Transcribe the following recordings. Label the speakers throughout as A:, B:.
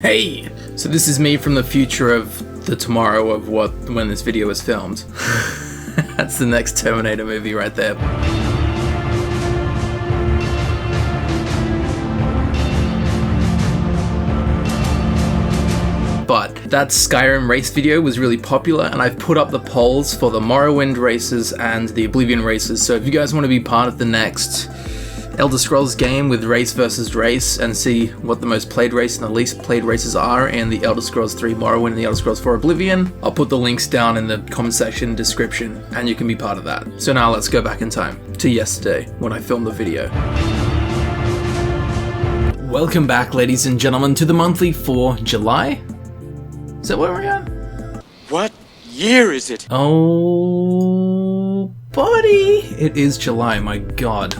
A: Hey! So this is me from the future of the tomorrow of when this video was filmed. That's the next Terminator movie right there. But that Skyrim race video was really popular, and I've put up the polls for the Morrowind races and the Oblivion races, so if you guys want to be part of the next Elder Scrolls game with race versus race and see what the most played race and the least played races are in the Elder Scrolls 3 Morrowind and the Elder Scrolls 4 Oblivion, I'll put the links down in the comment section description and you can be part of that. So now let's go back in time to yesterday when I filmed the video. Welcome back, ladies and gentlemen, to the monthly for July? Is that where we're at?
B: What year is it?
A: Oh, buddy! It is July, my god.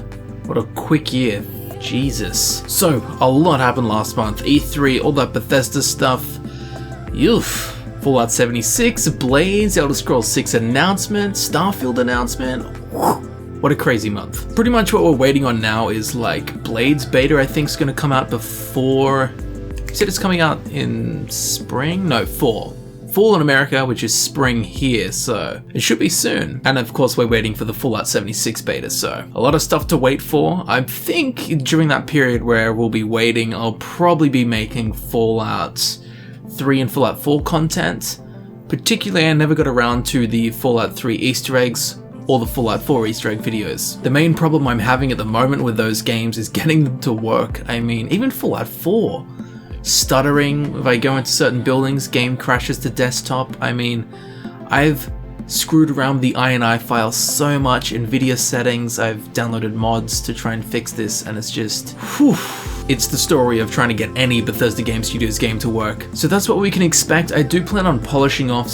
A: What a quick year. Jesus. So, a lot happened last month. E3, all that Bethesda stuff. Oof. Fallout 76, Blades, Elder Scrolls 6 announcement, Starfield announcement. What a crazy month. Pretty much what we're waiting on now is like Blades beta I think is going to come out before... You said it's coming out in spring? No, fall. Fall in America, which is spring here, so it should be soon. And of course we're waiting for the Fallout 76 beta, so a lot of stuff to wait for. I think during that period where we'll be waiting, I'll probably be making Fallout 3 and Fallout 4 content. Particularly, I never got around to the Fallout 3 Easter eggs or the Fallout 4 Easter egg videos. The main problem I'm having at the moment with those games is getting them to work. I mean, even Fallout 4. Stuttering, if I go into certain buildings, game crashes to desktop. I mean, I've screwed around with the INI file so much in video settings, I've downloaded mods to try and fix this, and it's just, whew. It's the story of trying to get any Bethesda Game Studios game to work. So that's what we can expect. I do plan on polishing off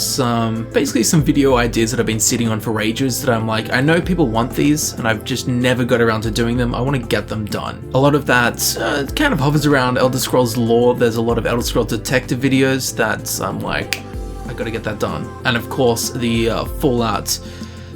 A: basically some video ideas that I've been sitting on for ages that I'm like, I know people want these, and I've just never got around to doing them. I want to get them done. A lot of that kind of hovers around Elder Scrolls lore. There's a lot of Elder Scrolls detective videos that I'm like, I gotta get that done. And of course, the Fallout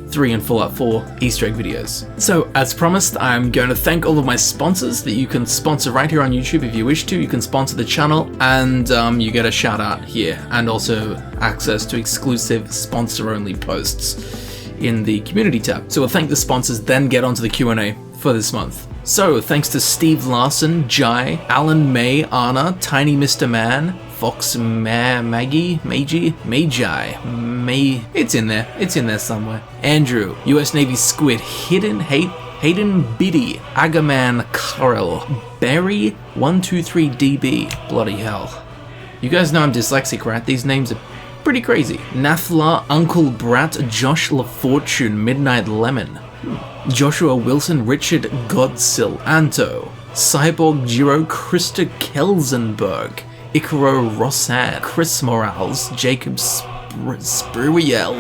A: 3 and Fallout 4 Easter egg videos. So, as promised, I'm going to thank all of my sponsors that you can sponsor right here on YouTube if you wish to. You can sponsor the channel and you get a shout out here and also access to exclusive sponsor-only posts in the community tab. So we'll thank the sponsors, then get onto the Q&A for this month. So, thanks to Steve Larson, Jai, Alan May, Anna, Tiny Mr. Man, Fox Maggie, Magi, it's in there somewhere. Andrew, US Navy Squid, Hayden Biddy, Agaman Carl, Barry, 123DB, bloody hell. You guys know I'm dyslexic, right? These names are pretty crazy. Nathla, Uncle Brat, Josh LaFortune, Midnight Lemon, Joshua Wilson, Richard Godsill, Anto, Cyborg Giro, Krista Kelsenberg, Icaro Rossan, Chris Morales, Jacob Spruiel.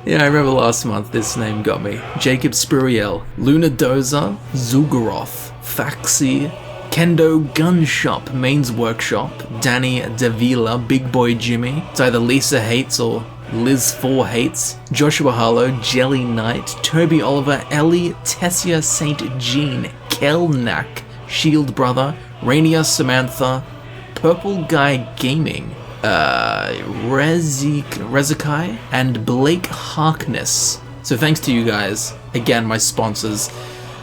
A: Yeah, I remember last month this name got me. Jacob Spruiel, Luna Doza, Zulgaroth, Faxi, Kendo Gun Shop, Main's Workshop, Danny Davila, Big Boy Jimmy. It's either Lisa Hates or Liz4 Hates, Joshua Harlow, Jelly Knight, Toby Oliver, Ellie, Tessia St. Jean, Kelnack, Shield Brother, Rainier Samantha, Purple Guy Gaming, Rezikai, and Blake Harkness. So thanks to you guys, again my sponsors,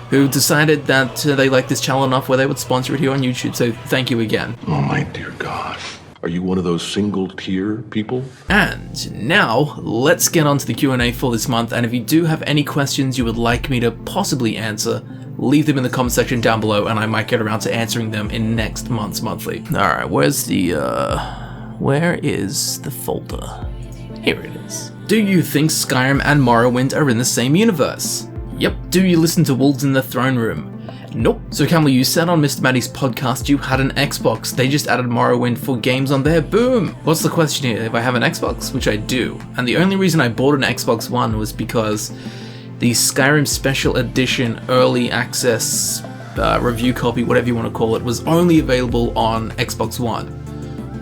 A: who decided that they liked this channel enough where they would sponsor it here on YouTube, so thank you again.
C: Oh my dear God. Are you one of those single-tier people?
A: And now, let's get on to the Q&A for this month, and if you do have any questions you would like me to possibly answer, leave them in the comment section down below, and I might get around to answering them in next month's monthly. Alright, where is the folder? Here it is. Do you think Skyrim and Morrowind are in the same universe? Yep. Do you listen to Wolves in the Throne Room? Nope. So Camel, you said on Mr. Maddie's podcast you had an Xbox. They just added Morrowind for games on there. Boom! What's the question here? If I have an Xbox? Which I do. And the only reason I bought an Xbox One was because the Skyrim Special Edition Early Access review copy, whatever you want to call it, was only available on Xbox One.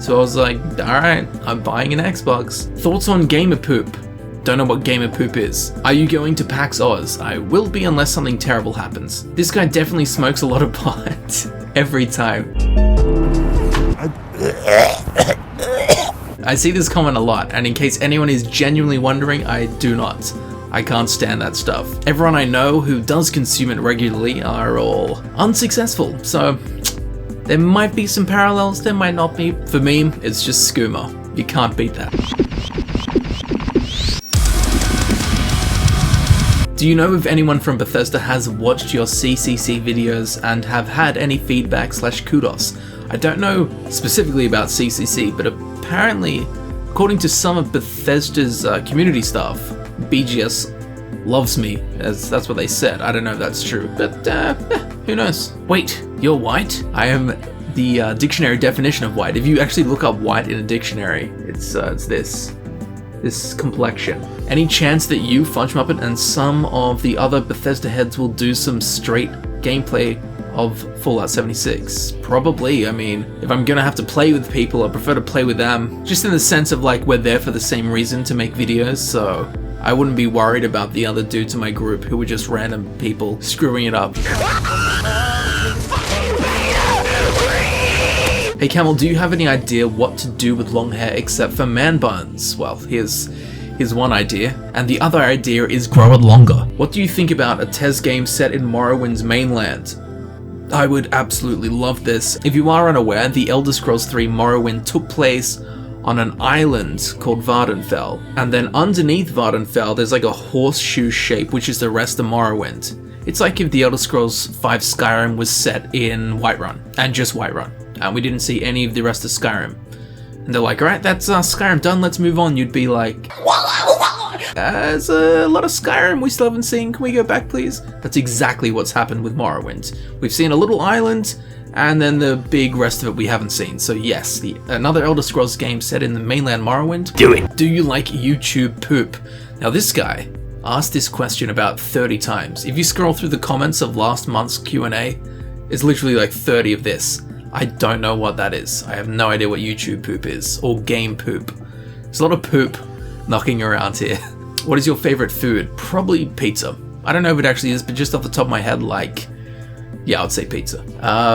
A: So I was like, alright, I'm buying an Xbox. Thoughts on Gamer Poop? Don't know what Gamer Poop is. Are you going to PAX Oz? I will be unless something terrible happens. This guy definitely smokes a lot of pot. Every time.
D: I
A: I see this comment a lot, and in case anyone is genuinely wondering, I do not. I can't stand that stuff. Everyone I know who does consume it regularly are all unsuccessful, so there might be some parallels, there might not be. For me, it's just skooma. You can't beat that. Do you know if anyone from Bethesda has watched your CCC videos and have had any feedback / kudos? I don't know specifically about CCC, but apparently, according to some of Bethesda's community staff, BGS loves me, as that's what they said. I don't know if that's true, but who knows? Wait, you're white? I am the dictionary definition of white. If you actually look up white in a dictionary, it's this complexion. Any chance that you, Fudge Muppet, and some of the other Bethesda heads will do some straight gameplay of Fallout 76? Probably. I mean, if I'm gonna have to play with people, I prefer to play with them, just in the sense of like we're there for the same reason, to make videos, so I wouldn't be worried about the other dudes in my group who were just random people screwing it up. Hey Camel, do you have any idea what to do with long hair except for man buns? Well, here's one idea, and the other idea is grow it longer. What do you think about a TES game set in Morrowind's mainland? I would absolutely love this. If you are unaware, the Elder Scrolls 3 Morrowind took place on an island called Vardenfell, and then underneath Vardenfell there's like a horseshoe shape, which is the rest of Morrowind. It's like if the Elder Scrolls 5 Skyrim was set in Whiterun, and just Whiterun, and we didn't see any of the rest of Skyrim. And they're like, alright, that's Skyrim done, let's move on. You'd be like, there's a lot of Skyrim we still haven't seen, can we go back please? That's exactly what's happened with Morrowind. We've seen a little island, and then the big rest of it we haven't seen. So yes, another Elder Scrolls game set in the mainland Morrowind. Do it! Do you like YouTube poop? Now this guy asked this question about 30 times. If you scroll through the comments of last month's Q&A, it's literally like 30 of this. I don't know what that is. I have no idea what YouTube poop is, or game poop. There's a lot of poop knocking around here. What is your favorite food? Probably pizza. I don't know if it actually is, but just off the top of my head, like, yeah, I would say pizza.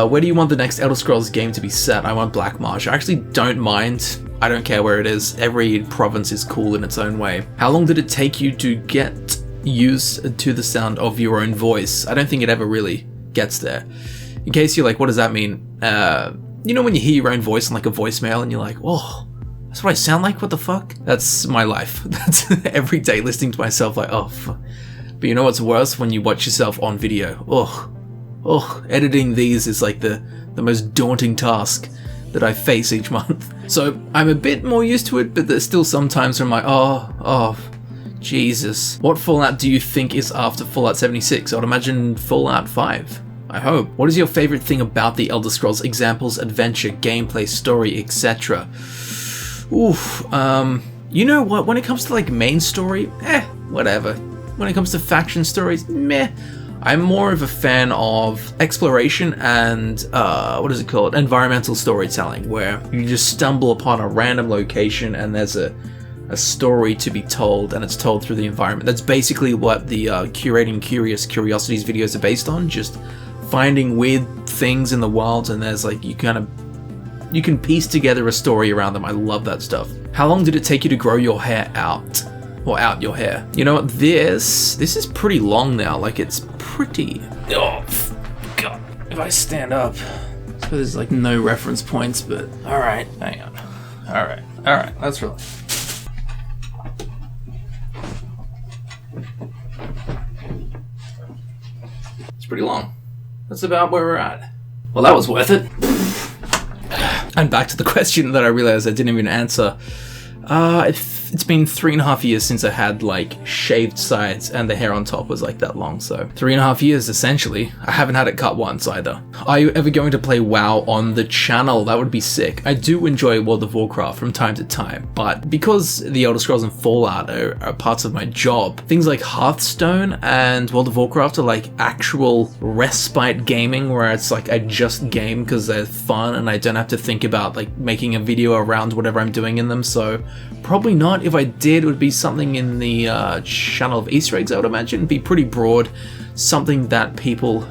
A: Where do you want the next Elder Scrolls game to be set? I want Black Marsh. I actually don't mind. I don't care where it is. Every province is cool in its own way. How long did it take you to get used to the sound of your own voice? I don't think it ever really gets there. In case you're like, what does that mean? You know when you hear your own voice in like a voicemail and you're like, oh, that's what I sound like? What the fuck? That's my life. That's every day listening to myself like, oh, fuck. But you know what's worse? When you watch yourself on video. Oh, editing these is like the most daunting task that I face each month. So I'm a bit more used to it, but there's still some times where I'm like, oh, Jesus. What Fallout do you think is after Fallout 76? I would imagine Fallout 5. I hope. What is your favorite thing about the Elder Scrolls? Examples, adventure, gameplay, story, etc. Oof. You know what? When it comes to like main story, whatever. When it comes to faction stories, meh. I'm more of a fan of exploration and, what is it called? Environmental storytelling, where you just stumble upon a random location and there's a story to be told, and it's told through the environment. That's basically what the Curating Curiosities videos are based on, just finding weird things in the wild, and there's like, you can piece together a story around them. I love that stuff. How long did it take you to grow your hair out? Or out your hair? You know what, this is pretty long now, like it's pretty... Oh, God, if I stand up. So there's like no reference points, but alright, hang on. Alright, let's relax. It's pretty long. That's about where we're at. Well, that was worth it. And back to the question that I realized I didn't even answer. It's been 3.5 years since I had like shaved sides and the hair on top was like that long, so 3.5 years essentially. I haven't had it cut once either. Are you ever going to play WoW on the channel? That would be sick. I do enjoy World of Warcraft from time to time, but because the Elder Scrolls and Fallout are parts of my job, things like Hearthstone and World of Warcraft are like actual respite gaming, where it's like I just game because they're fun and I don't have to think about like making a video around whatever I'm doing in them, so probably not. If I did, it would be something in the channel of Easter eggs, I would imagine. It'd be pretty broad, something that people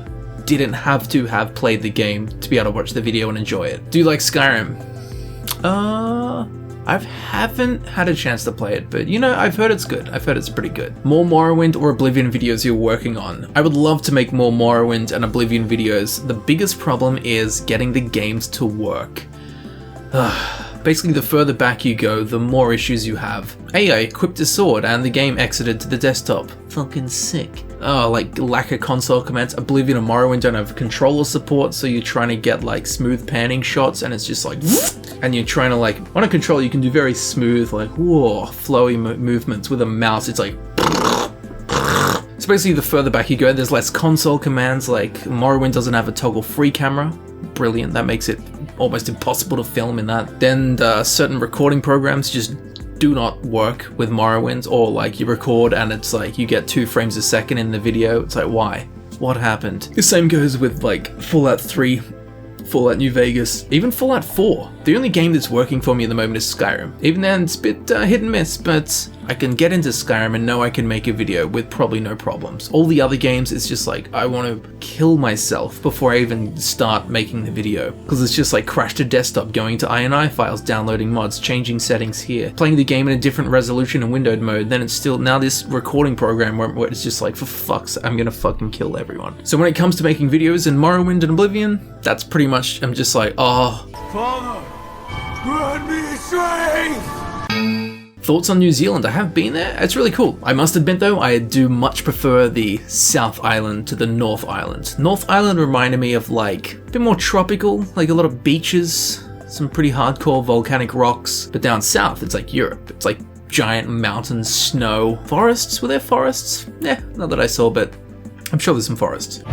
A: didn't have to have played the game to be able to watch the video and enjoy it. Do you like Skyrim? I haven't had a chance to play it, but you know, I've heard it's good. I've heard it's pretty good. More Morrowind or Oblivion videos you're working on? I would love to make more Morrowind and Oblivion videos. The biggest problem is getting the games to work. Basically, the further back you go, the more issues you have. Hey, I equipped a sword and the game exited to the desktop. Fucking sick. Oh, like lack of console commands. Oblivion and Morrowind don't have controller support, so you're trying to get like smooth panning shots and it's just like, and you're trying to like, on a controller you can do very smooth, like, whoa, flowy movements. With a mouse, it's like, so basically the further back you go, there's less console commands. Like Morrowind doesn't have a toggle free camera. Brilliant, that makes it almost impossible to film in that. Then certain recording programs just do not work with Morrowind, or like you record and it's like you get 2 frames a second in the video. It's like, why? What happened? The same goes with like Fallout 3, Fallout New Vegas, even Fallout 4. The only game that's working for me at the moment is Skyrim. Even then, it's a bit hit and miss, but I can get into Skyrim and know I can make a video with probably no problems. All the other games, it's just like, I want to kill myself before I even start making the video. Because it's just like crash to desktop, going to INI files, downloading mods, changing settings here, playing the game in a different resolution and windowed mode, then it's still, now this recording program where it's just like, for fuck's sake, I'm gonna fucking kill everyone. So when it comes to making videos in Morrowind and Oblivion, that's pretty much, I'm just like, oh.
B: Father, grant me strength!
A: Thoughts on New Zealand? I have been there. It's really cool. I must admit though, I do much prefer the South Island to the North Island. North Island reminded me of like a bit more tropical, like a lot of beaches, some pretty hardcore volcanic rocks. But down south, it's like Europe. It's like giant mountains, snow, forests. Were there forests? Yeah, not that I saw, but I'm sure there's some forests.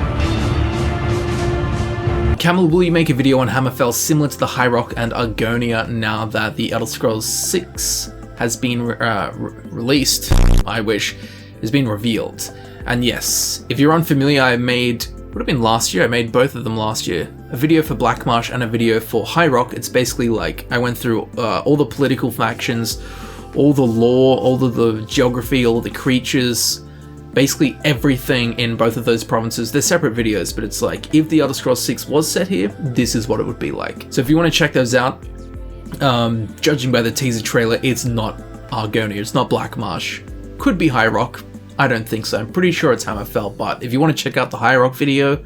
A: Camel, will you make a video on Hammerfell similar to the High Rock and Argonia now that the Elder Scrolls 6 has been released? I wish, has been revealed. And yes, if you're unfamiliar, I made, would have been last year, I made both of them last year. A video for Black Marsh and a video for High Rock. It's basically like, I went through all the political factions, all the lore, all of the geography, all the creatures, basically everything in both of those provinces. They're separate videos, but it's like, if the Elder Scrolls 6 was set here, this is what it would be like. So if you want to check those out, judging by the teaser trailer, it's not Argonia, it's not Black Marsh. Could be High Rock, I don't think so. I'm pretty sure it's Hammerfell, but if you want to check out the High Rock video,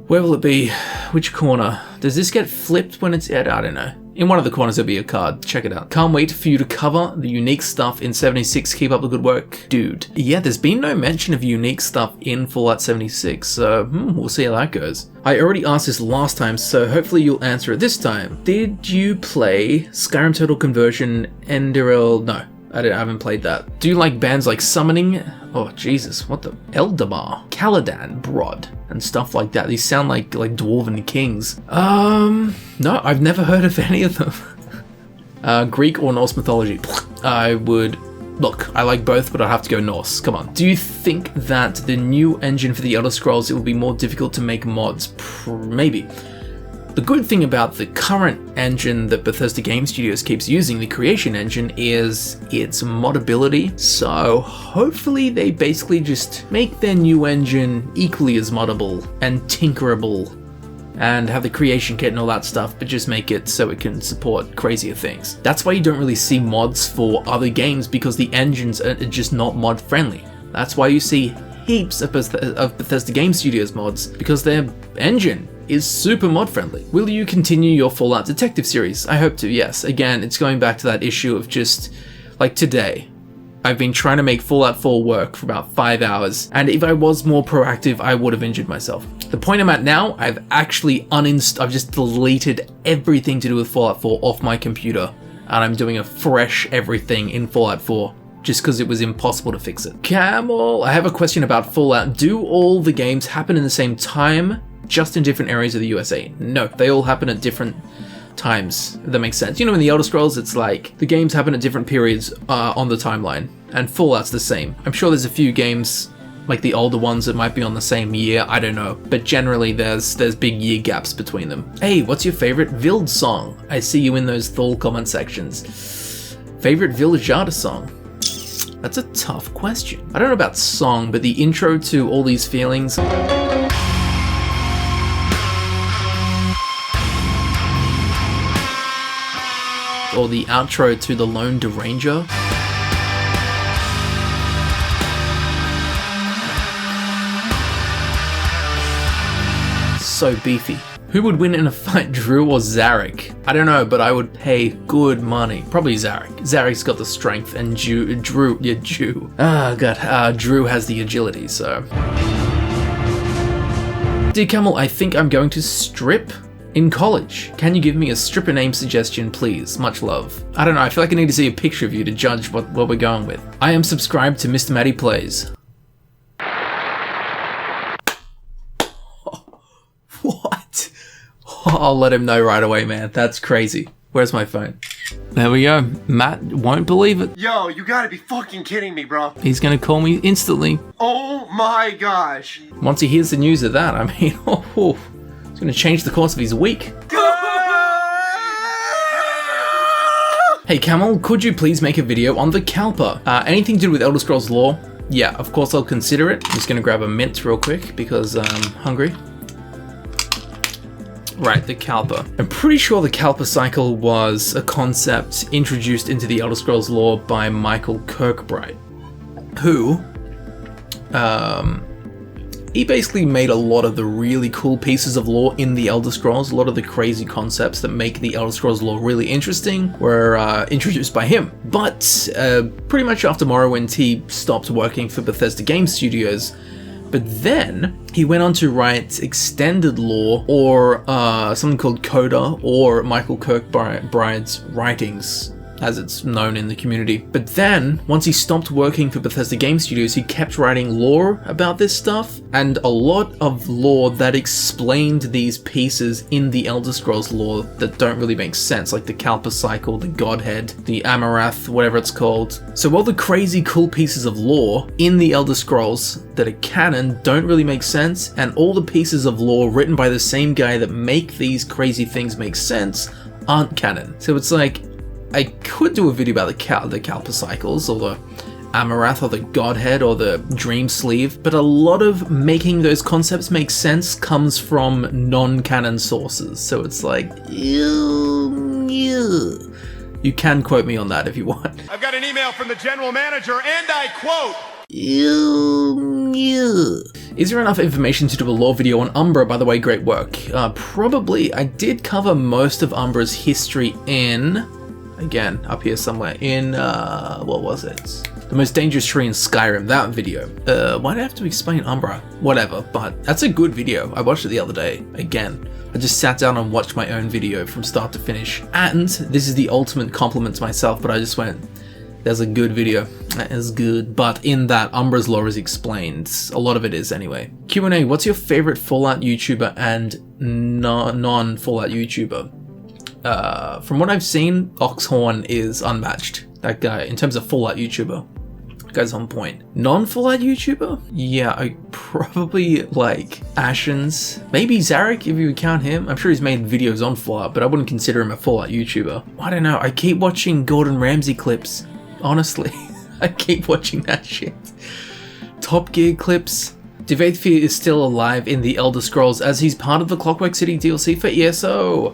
A: where will it be? Which corner? Does this get flipped when it's I don't know. In one of the corners there'll be a card. Check it out. Can't wait for you to cover the unique stuff in 76. Keep up the good work, dude. Yeah, there's been no mention of unique stuff in Fallout 76, so we'll see how that goes. I already asked this last time, so hopefully you'll answer it this time. Did you play Skyrim Total Conversion, Enderal? No, I haven't played that. Do you like bands like Summoning? Oh, Jesus, what the? Eldamar, Caladan, Brod, and stuff like that. These sound like Dwarven Kings. No, I've never heard of any of them. Greek or Norse mythology? I would... Look, I like both, but I'd have to go Norse. Come on. Do you think that the new engine for the Elder Scrolls, it will be more difficult to make mods? Maybe. The good thing about the current engine that Bethesda Game Studios keeps using, the Creation Engine, is its moddability. So hopefully they basically just make their new engine equally as moddable and tinkerable and have the creation kit and all that stuff, but just make it so it can support crazier things. That's why you don't really see mods for other games, because the engines are just not mod friendly. That's why you see heaps of Bethesda Game Studios mods, because their engine is super mod friendly. Will you continue your Fallout Detective series? I hope to, yes. Again, it's going back to that issue of just, like today, I've been trying to make Fallout 4 work for about 5 hours, and if I was more proactive, I would have injured myself. The point I'm at now, I've actually I've just deleted everything to do with Fallout 4 off my computer, and I'm doing a fresh everything in Fallout 4. Just because it was impossible to fix it. Camel, I have a question about Fallout. Do all the games happen in the same time, just in different areas of the USA? No, they all happen at different times, if that makes sense. You know, in the Elder Scrolls, it's like the games happen at different periods on the timeline, and Fallout's the same. I'm sure there's a few games, like the older ones, that might be on the same year, I don't know, but generally there's big year gaps between them. Hey, what's your favorite Vild song? I see you in those Thul comment sections. Favorite Villagata song? That's a tough question. I don't know about song, but the intro to All These Feelings. or the outro to The Lone Deranger. So beefy. Who would win in a fight, Drew or Zarek? I don't know, but I would pay good money. Probably Zarek. Zarek's got the strength, and Drew. Ah, God. Drew has the agility, so. Dear Camel, I think I'm going to strip in college. Can you give me a stripper name suggestion, please? Much love. I don't know, I feel like I need to see a picture of you to judge what we're going with. I am subscribed to Mr. Matty Plays. What? I'll let him know right away, man. That's crazy. Where's my phone? There we go. Matt won't believe it.
D: Yo, you gotta be fucking kidding me, bro.
A: He's gonna call me instantly.
D: Oh my gosh.
A: Once he hears the news of that, I mean, it's gonna change the course of his week. Hey Camel, could you please make a video on the Kalpa? Anything to do with Elder Scrolls lore? Yeah, of course I'll consider it. I'm just gonna grab a mint real quick because I'm hungry. Right, the Kalpa. I'm pretty sure the Kalpa cycle was a concept introduced into the Elder Scrolls lore by Michael Kirkbride, who, he basically made a lot of the really cool pieces of lore in the Elder Scrolls. A lot of the crazy concepts that make the Elder Scrolls lore really interesting were introduced by him. But pretty much after Morrowind, he stopped working for Bethesda Game Studios. But then he went on to write extended lore, or something called Coda, or Michael Kirkbride's writings, as it's known in the community. But then, once he stopped working for Bethesda Game Studios, he kept writing lore about this stuff, and a lot of lore that explained these pieces in the Elder Scrolls lore that don't really make sense, like the Kalpa cycle, the Godhead, the Amarath, whatever it's called. So all the crazy cool pieces of lore in the Elder Scrolls that are canon don't really make sense, and all the pieces of lore written by the same guy that make these crazy things make sense aren't canon. So it's like, I could do a video about the Kalpa cycles, or the Amarath, or the Godhead, or the Dream Sleeve, but a lot of making those concepts make sense comes from non-canon sources, so it's like, you can quote me on that if you want.
B: I've got an email from the general manager, and I quote,
A: Is there enough information to do a lore video on Umbra? By the way, great work. Probably. I did cover most of Umbra's history in, again, up here somewhere, in, what was it? The Most Dangerous Tree in Skyrim, that video. Why do I have to explain Umbra? Whatever, but that's a good video. I watched it the other day, again. I just sat down and watched my own video from start to finish. And this is the ultimate compliment to myself, but I just went, there's a good video. That is good. But in that, Umbra's lore is explained. A lot of it is anyway. Q&A, what's your favorite Fallout YouTuber and non-Fallout YouTuber? From what I've seen, Oxhorn is unmatched. That guy, in terms of Fallout YouTuber, that guy's on point. Non-Fallout YouTuber? Yeah, I probably like Ashens. Maybe Zarek, if you would count him. I'm sure he's made videos on Fallout, but I wouldn't consider him a Fallout YouTuber. I don't know, I keep watching Gordon Ramsay clips. Honestly, I keep watching that shit. Top Gear clips. Devathir is still alive in the Elder Scrolls as he's part of the Clockwork City DLC for ESO.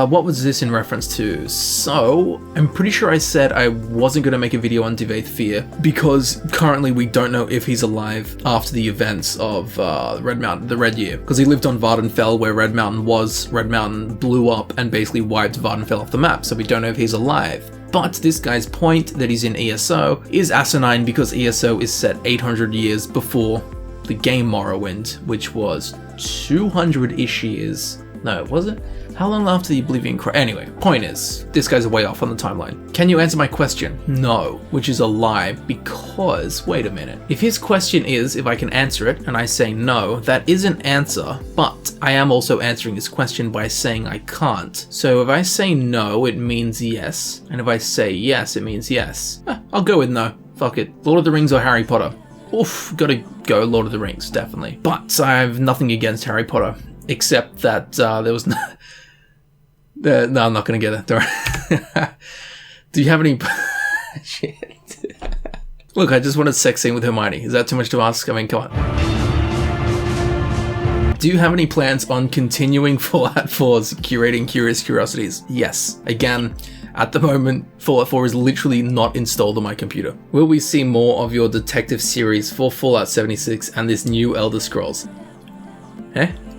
A: What was this in reference to? So, I'm pretty sure I said I wasn't going to make a video on Devathir because currently we don't know if he's alive after the events of Red Mountain, the Red Year. Because he lived on Vardenfell where Red Mountain was, Red Mountain blew up and basically wiped Vardenfell off the map, so we don't know if he's alive. But this guy's point that he's in ESO is asinine because ESO is set 800 years before the game Morrowind, which was 200-ish years. No, was it? How long after the Oblivion Crash? Anyway, point is, this guy's way off on the timeline. Can you answer my question? No, which is a lie because, wait a minute. If his question is if I can answer it and I say no, that is an answer, but I am also answering his question by saying I can't. So if I say no, it means yes, and if I say yes, it means yes. I'll go with no. Fuck it. Lord of the Rings or Harry Potter? Oof, gotta go Lord of the Rings, definitely. But I have nothing against Harry Potter, except that there was no... no, I'm not gonna get it. Don't worry. Do you have any... Shit. Look, I just wanted sex scene with Hermione. Is that too much to ask? I mean, come on. Do you have any plans on continuing Fallout 4's curating Curious Curiosities? Yes. Again, At the moment, Fallout 4 is literally not installed on my computer. Will we see more of your detective series for Fallout 76 and this new Elder Scrolls?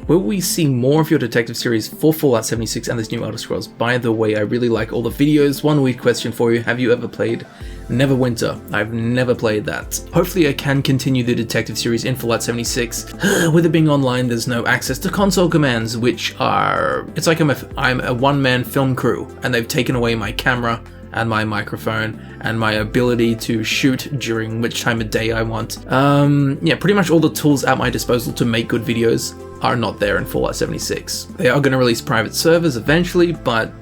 A: Will we see more of your detective series for Fallout 76 and this new Elder Scrolls? By the way, I really like all the videos. One weird question for you. Have you ever played Neverwinter? I've never played that. Hopefully I can continue the detective series in Fallout 76. With it being online, there's no access to console commands, which are... It's like I'm a one-man film crew, and they've taken away my camera and my microphone and my ability to shoot during which time of day I want. Yeah, pretty much all the tools at my disposal to make good videos are not there in Fallout 76. They are going to release private servers eventually, but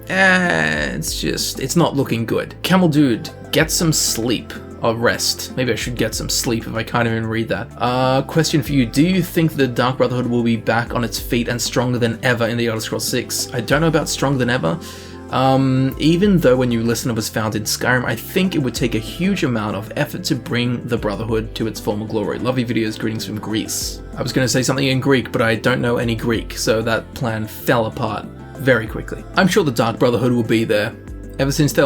A: it's not looking good. Camel Dude, get some sleep or rest. Maybe I should get some sleep if I can't even read that. Question for you. Do you think the Dark Brotherhood will be back on its feet and stronger than ever in the Elder Scrolls 6? I don't know about stronger than ever. Even though a new listener was found in Skyrim, I think it would take a huge amount of effort to bring the Brotherhood to its former glory. Love your videos, greetings from Greece. I was going to say something in Greek, but I don't know any Greek, so that plan fell apart very quickly. I'm sure the Dark Brotherhood will be there. Ever since they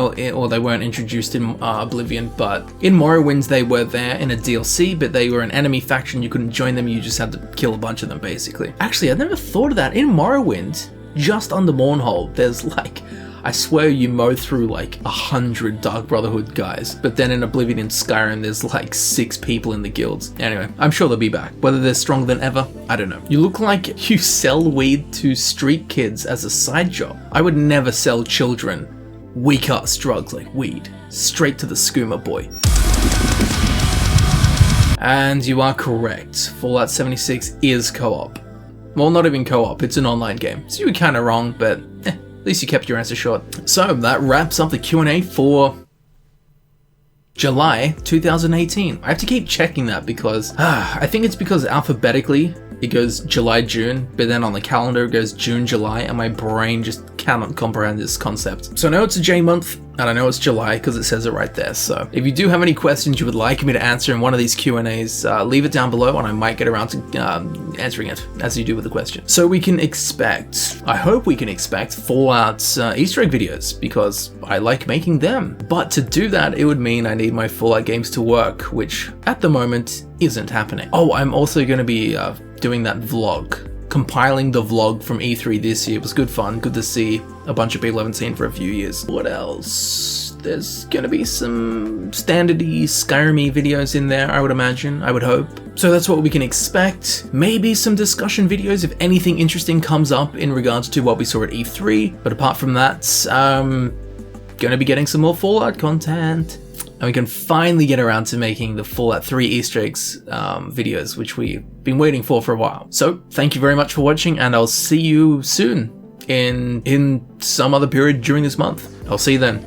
A: weren't introduced in Oblivion, but in Morrowind they were there in a DLC, but they were an enemy faction, you couldn't join them, you just had to kill a bunch of them basically. Actually, I've never thought of that. In Morrowind, just under Mournhold, there's like... I swear you mow through like 100 Dark Brotherhood guys, but then in Oblivion and Skyrim there's like 6 people in the guilds. Anyway, I'm sure they'll be back. Whether they're stronger than ever, I don't know. You look like you sell weed to street kids as a side job. I would never sell children weak-ass drugs like weed. Straight to the skooma boy. And you are correct. Fallout 76 is co-op. Well, not even co-op, it's an online game. So you were kinda wrong, but at least you kept your answer short. So that wraps up the Q&A for July 2018. I have to keep checking that because I think it's because alphabetically it goes July, June, but then on the calendar it goes June, July, and my brain just cannot comprehend this concept. So I know it's a J month, and I know it's July because it says it right there. So if you do have any questions you would like me to answer in one of these Q&As, leave it down below and I might get around to answering it as you do with the question. So we can expect, I hope we can expect Fallout Easter egg videos because I like making them. But to do that, it would mean I need my Fallout games to work, which at the moment isn't happening. Oh, I'm also going to be doing that vlog. Compiling the vlog from E3 this year. It was good fun. Good to see a bunch of people I haven't seen for a few years. What else? There's gonna be some standard-y Skyrim-y videos in there, I would imagine. I would hope. So that's what we can expect. Maybe some discussion videos if anything interesting comes up in regards to what we saw at E3. But apart from that, gonna be getting some more Fallout content. And we can finally get around to making the Fallout 3 Easter eggs videos, which we've been waiting for a while. So thank you very much for watching, and I'll see you soon in some other period during this month. I'll see you then.